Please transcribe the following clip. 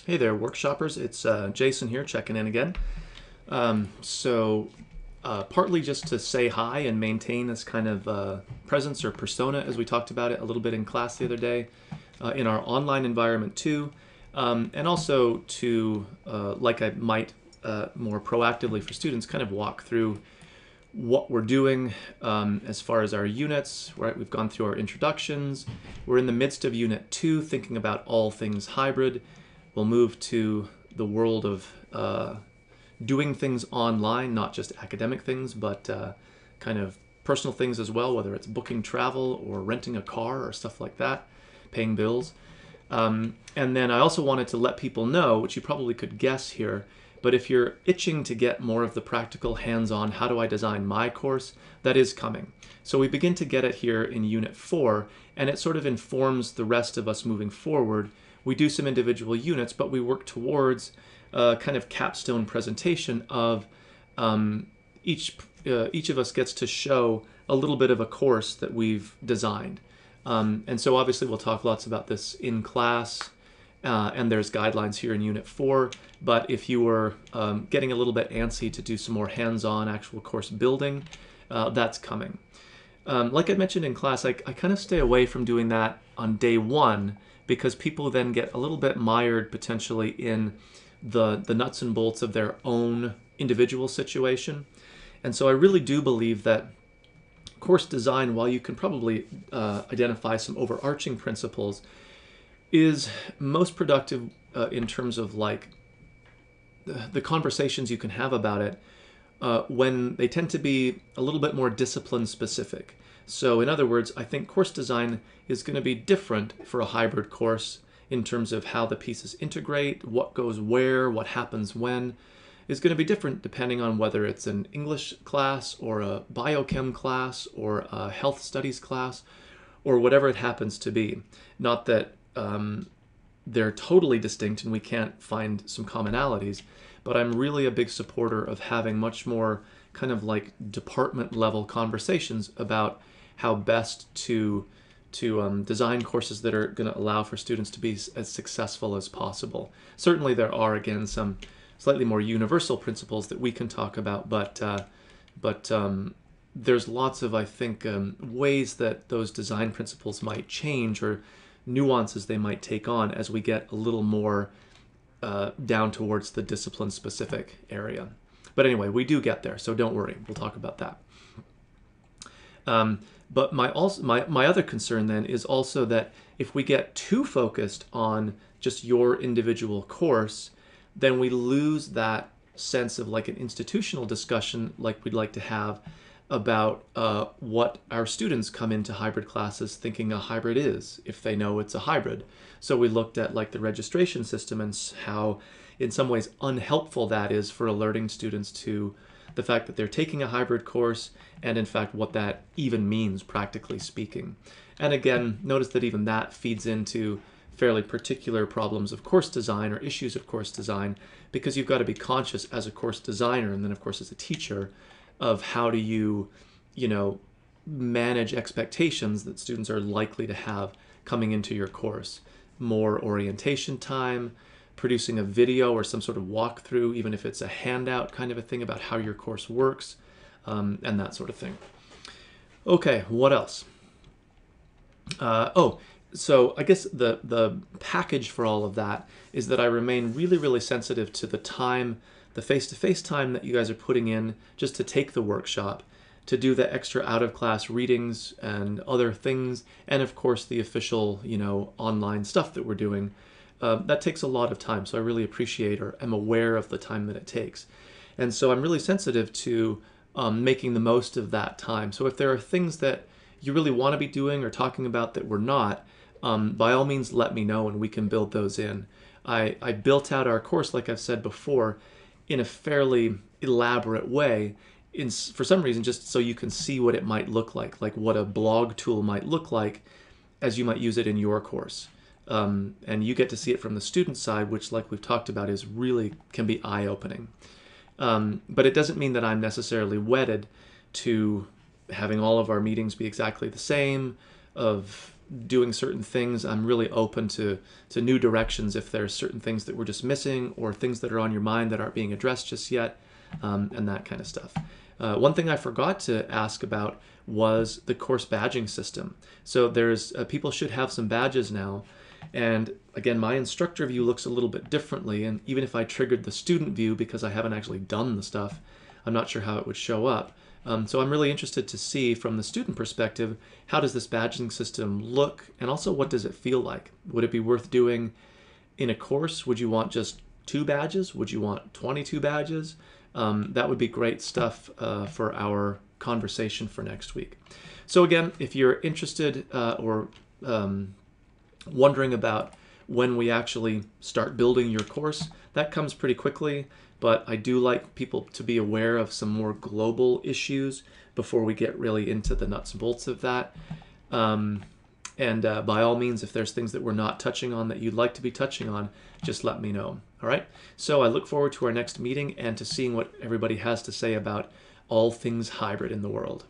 Hey there, workshoppers. It's Jason here checking in again. Partly just to say hi and maintain this kind of presence or persona as we talked about it a little bit in class the other day, in our online environment too, and also to, like I might more proactively for students, kind of walk through what we're doing as far as our units. Right, we've gone through our introductions. We're in the midst of Unit 2, thinking about all things hybrid. We'll move to the world of doing things online, not just academic things, but kind of personal things as well, whether it's booking travel or renting a car or stuff like that, paying bills. And then I also wanted to let people know, which you probably could guess here, but if you're itching to get more of the practical hands-on, how do I design my course, that is coming. So we begin to get it here in Unit 4, and it sort of informs the rest of us moving forward. We do some individual units, but we work towards a kind of capstone presentation of each of us gets to show a little bit of a course that we've designed. And so obviously we'll talk lots about this in class, and there's guidelines here in Unit 4, but if you were getting a little bit antsy to do some more hands-on actual course building, that's coming. Like I mentioned in class, I kind of stay away from doing that on day one because people then get a little bit mired potentially in the nuts and bolts of their own individual situation. And so I really do believe that course design, while you can probably identify some overarching principles, is most productive in terms of like the conversations you can have about it when they tend to be a little bit more discipline specific. So in other words, I think course design is going to be different for a hybrid course in terms of how the pieces integrate, what goes where, what happens when, is going to be different depending on whether it's an English class or a biochem class or a health studies class or whatever it happens to be. Not that they're totally distinct and we can't find some commonalities, but I'm really a big supporter of having much more kind of like department level conversations about how best to design courses that are going to allow for students to be as successful as possible. Certainly there are, again, some slightly more universal principles that we can talk about, but there's lots of, I think, ways that those design principles might change or nuances they might take on as we get a little more down towards the discipline-specific area. But anyway, we do get there, so don't worry. We'll talk about that. But my other concern then is also that if we get too focused on just your individual course, then we lose that sense of like an institutional discussion like we'd like to have about what our students come into hybrid classes thinking a hybrid is, if they know it's a hybrid. So we looked at like the registration system and how in some ways unhelpful that is for alerting students to the fact that they're taking a hybrid course and in fact what that even means practically speaking. And again, notice that even that feeds into fairly particular problems of course design or issues of course design, because you've got to be conscious as a course designer and then of course as a teacher of how do you manage expectations that students are likely to have coming into your course. More orientation time, producing a video or some sort of walkthrough, even if it's a handout kind of a thing about how your course works, and that sort of thing. Okay, what else? So I guess the package for all of that is that I remain really, really sensitive to the time, the face-to-face time that you guys are putting in just to take the workshop, to do the extra out-of-class readings and other things, and of course the official, online stuff that we're doing. That takes a lot of time, so I really appreciate or am aware of the time that it takes. And so I'm really sensitive to making the most of that time. So if there are things that you really want to be doing or talking about that we're not, by all means let me know and we can build those in. I built out our course, like I've said before, in a fairly elaborate way, for some reason just so you can see what it might look like what a blog tool might look like as you might use it in your course. And you get to see it from the student side, which like we've talked about is really can be eye-opening. But it doesn't mean that I'm necessarily wedded to having all of our meetings be exactly the same, of doing certain things, I'm really open to new directions if there's certain things that we're just missing or things that are on your mind that aren't being addressed just yet, and that kind of stuff. One thing I forgot to ask about was the course badging system. So there's people should have some badges now. And again, my instructor view looks a little bit differently. And even if I triggered the student view because I haven't actually done the stuff, I'm not sure how it would show up. So I'm really interested to see from the student perspective, how does this badging system look? And also, what does it feel like? Would it be worth doing in a course? Would you want just 2 badges? Would you want 22 badges? That would be great stuff for our conversation for next week. So again, if you're interested or wondering about when we actually start building your course, that comes pretty quickly, but I do like people to be aware of some more global issues before we get really into the nuts and bolts of that. And by all means, if there's things that we're not touching on that you'd like to be touching on, just let me know. All right? So I look forward to our next meeting and to seeing what everybody has to say about all things hybrid in the world.